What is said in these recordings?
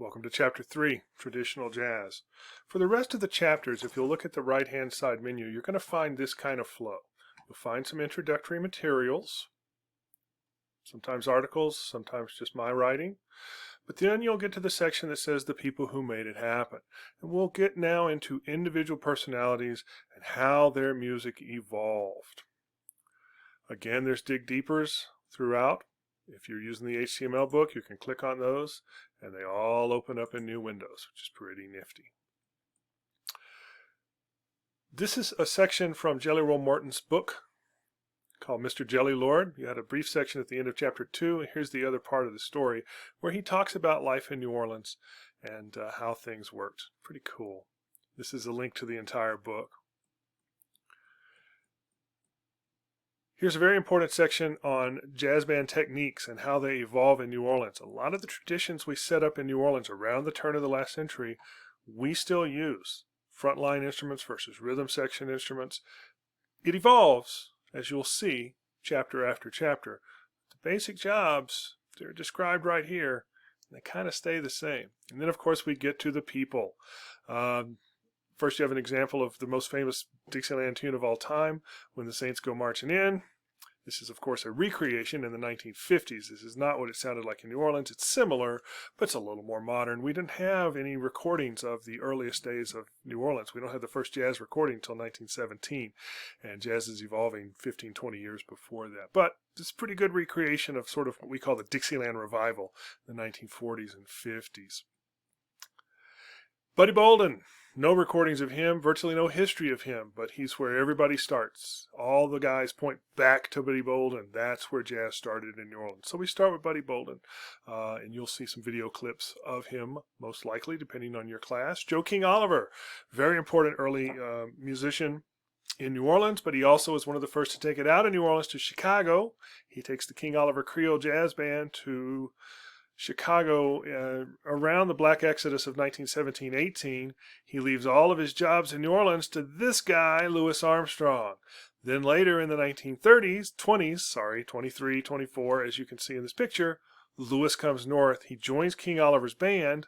Welcome to Chapter 3, Traditional Jazz. For the rest of the chapters, if you'll look at the right-hand side menu, you're going to find this kind of flow. You'll find some introductory materials, sometimes articles, sometimes just my writing. But then you'll get to the section that says the people who made it happen. And we'll get now into individual personalities and how their music evolved. Again, there's dig deepers throughout. If you're using the HTML book, you can click on those, and they all open up in new windows, which is pretty nifty. This is a section from Jelly Roll Morton's book called Mr. Jelly Lord. You had a brief section at the end of Chapter 2, and here's the other part of the story where he talks about life in New Orleans and how things worked. Pretty cool. This is a link to the entire book. Here's a very important section on jazz band techniques and how they evolve in New Orleans. A lot of the traditions we set up in New Orleans around the turn of the last century, we still use. Frontline instruments versus rhythm section instruments. It evolves, as you'll see, chapter after chapter. The basic jobs, they're described right here, and they kind of stay the same. And then, of course, we get to the people. First, you have an example of the most famous Dixieland tune of all time, When the Saints Go Marching In. This is, of course, a recreation in the 1950s. This is not what it sounded like in New Orleans. It's similar, but it's a little more modern. We didn't have any recordings of the earliest days of New Orleans. We don't have the first jazz recording until 1917, and jazz is evolving 15, 20 years before that. But it's a pretty good recreation of sort of what we call the Dixieland revival in the 1940s and 50s. Buddy Bolden. No recordings of him, virtually no history of him, but he's where everybody starts. All the guys point back to Buddy Bolden. That's where jazz started in New Orleans. So we start with Buddy Bolden, and you'll see some video clips of him, most likely, depending on your class. Joe King Oliver, very important early musician in New Orleans, but he also was one of the first to take it out of New Orleans to Chicago. He takes the King Oliver Creole Jazz Band to Chicago around the Black Exodus of 1917-18. He leaves all of his jobs in New Orleans to this guy, Louis Armstrong. Then later in the 1930s, 23, 24, as you can see in this picture, Louis comes north. He joins King Oliver's band,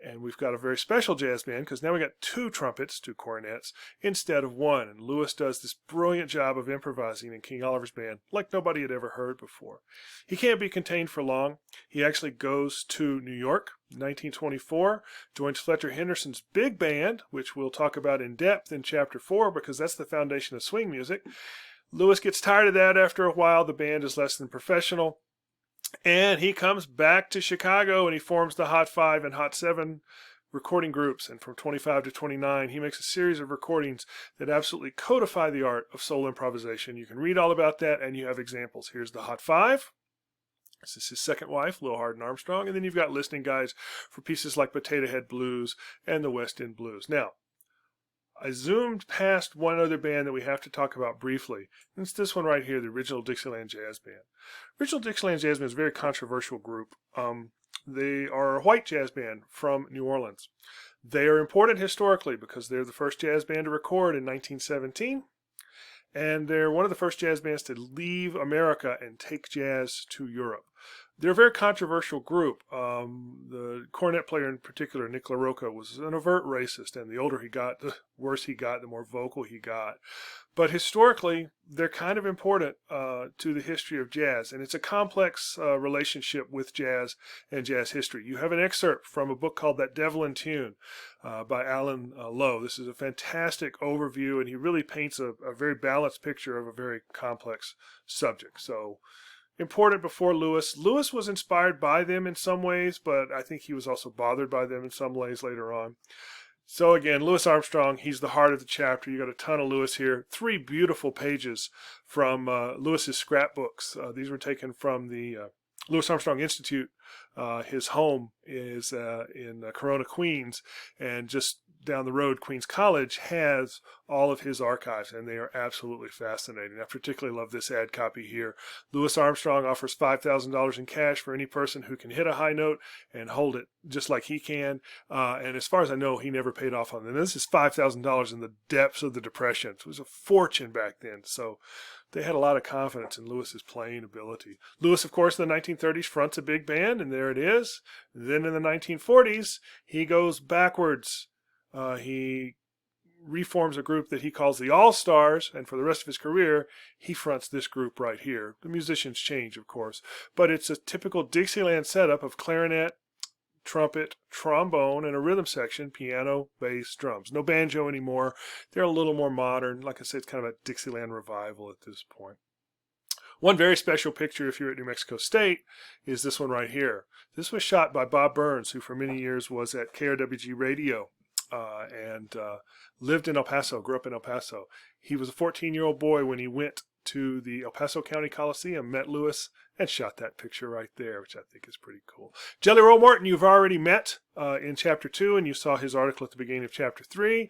and we've got a very special jazz band because now we got two trumpets, two cornets, instead of one. And Louis does this brilliant job of improvising in King Oliver's band like nobody had ever heard before. He can't be contained for long. He actually goes to New York in 1924, joins Fletcher Henderson's big band, which we'll talk about in depth in Chapter 4 because that's the foundation of swing music. Louis gets tired of that after a while. The band is less than professional. And he comes back to Chicago and he forms the Hot 5 and Hot 7 recording groups. And from 25 to 29, he makes a series of recordings that absolutely codify the art of soul improvisation. You can read all about that, and you have examples. Here's the Hot 5. This is his second wife, Lil Hardin Armstrong. And then you've got listening guides for pieces like Potato Head Blues and the West End Blues. Now, I zoomed past one other band that we have to talk about briefly. It's this one right here, the Original Dixieland Jazz Band. Original Dixieland Jazz Band is a very controversial group. They are a white jazz band from New Orleans. They are important historically because they're the first jazz band to record in 1917. And they're one of the first jazz bands to leave America and take jazz to Europe. They're a very controversial group. The cornet player in particular, Nick LaRocca, was an overt racist, and the older he got, the worse he got, the more vocal he got. But historically, they're kind of important to the history of jazz, and it's a complex relationship with jazz and jazz history. You have an excerpt from a book called That Devlin Tune by Alan Lowe. This is a fantastic overview, and he really paints a very balanced picture of a very complex subject. So, important before Louis. Louis was inspired by them in some ways, but I think he was also bothered by them in some ways later on. So again, Louis Armstrong, he's the heart of the chapter. You got a ton of Louis here. 3 beautiful pages from Louis's scrapbooks. These were taken from the Louis Armstrong Institute. His home is in Corona, Queens, and just down the road, Queens College has all of his archives, and they are absolutely fascinating. I particularly love this ad copy here. Louis Armstrong offers $5,000 in cash for any person who can hit a high note and hold it just like he can. And as far as I know, he never paid off on them. This is $5,000 in the depths of the Depression. It was a fortune back then. So they had a lot of confidence in Louis's playing ability. Louis, of course, in the 1930s fronts a big band, and there it is. Then in the 1940s, he goes backwards. He reforms a group that he calls the All-Stars, and for the rest of his career, he fronts this group right here. The musicians change, of course, but it's a typical Dixieland setup of clarinet, trumpet, trombone, and a rhythm section, piano, bass, drums. No banjo anymore. They're a little more modern. Like I said, it's kind of a Dixieland revival at this point. One very special picture, if you're at New Mexico State, is this one right here. This was shot by Bob Burns, who for many years was at KRWG Radio and lived in El Paso, grew up in El Paso. He was a 14-year-old boy when he went to the El Paso County Coliseum, met Louis, and shot that picture right there, which I think is pretty cool. Jelly Roll Morton, you've already met in Chapter 2, and you saw his article at the beginning of Chapter 3.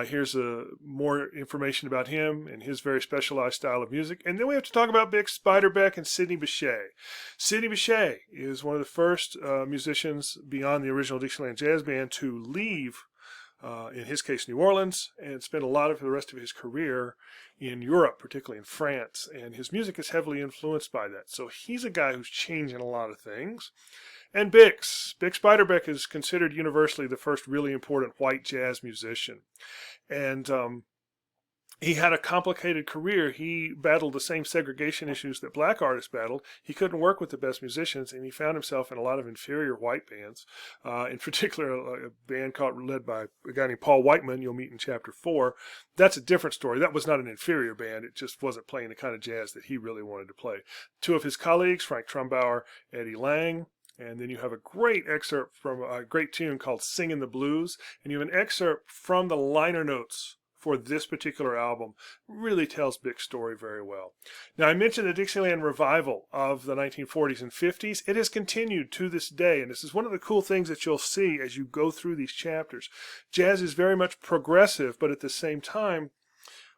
Here's more information about him and his very specialized style of music. And then we have to talk about Bix Beiderbecke and Sidney Bechet. Sidney Bechet is one of the first musicians beyond the original Dixieland Jazz Band to leave, in his case, New Orleans, and spent a lot of the rest of his career in Europe, particularly in France, and his music is heavily influenced by that. So he's a guy who's changing a lot of things. And Bix Beiderbecke is considered universally the first really important white jazz musician. And he had a complicated career. He battled the same segregation issues that black artists battled. He couldn't work with the best musicians, and he found himself in a lot of inferior white bands. In particular, a band led by a guy named Paul Whiteman, you'll meet in Chapter 4. That's a different story. That was not an inferior band. It just wasn't playing the kind of jazz that he really wanted to play. Two of his colleagues, Frank Trumbauer, Eddie Lang, and then you have a great excerpt from a great tune called Singin' the Blues, and you have an excerpt from the liner notes for this particular album. Really tells Bix's story very well. Now, I mentioned the Dixieland revival of the 1940s and 50s. It has continued to this day, and this is one of the cool things that you'll see as you go through these chapters. Jazz is very much progressive, but at the same time,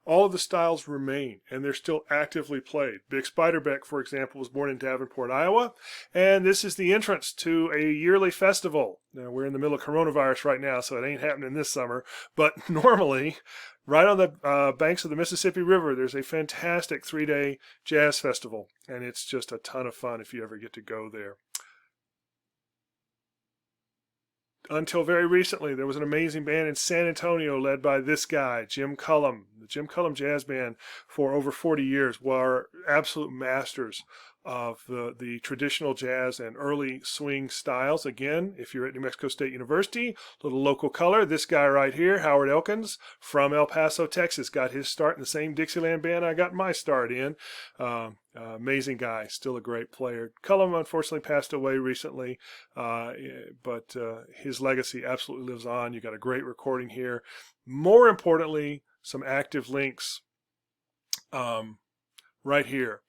all of the styles remain, and they're still actively played. Bix Beiderbecke, for example, was born in Davenport, Iowa, and this is the entrance to a yearly festival. Now, we're in the middle of coronavirus right now, so it ain't happening this summer, but normally, right on the banks of the Mississippi River, there's a fantastic 3-day jazz festival, and it's just a ton of fun if you ever get to go there. Until very recently, there was an amazing band in San Antonio led by this guy, Jim Cullum. The Jim Cullum Jazz Band, for over 40 years, were absolute masters of the traditional jazz and early swing styles. Again, if you're at New Mexico State University, little local color. This guy right here, Howard Elkins, from El Paso, Texas, got his start in the same Dixieland band I got my start in. Amazing guy, still a great player. Cullum unfortunately passed away recently, but his legacy absolutely lives on. You got a great recording here. More importantly, some active links right here.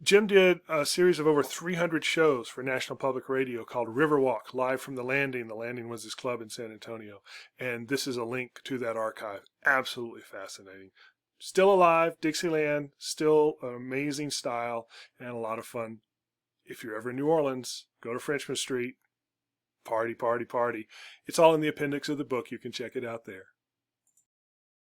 Jim did a series of over 300 shows for National Public Radio called Riverwalk, live from the Landing. The Landing was his club in San Antonio. And this is a link to that archive. Absolutely fascinating. Still alive, Dixieland, still an amazing style and a lot of fun. If you're ever in New Orleans, go to Frenchman Street. Party, party, party. It's all in the appendix of the book. You can check it out there.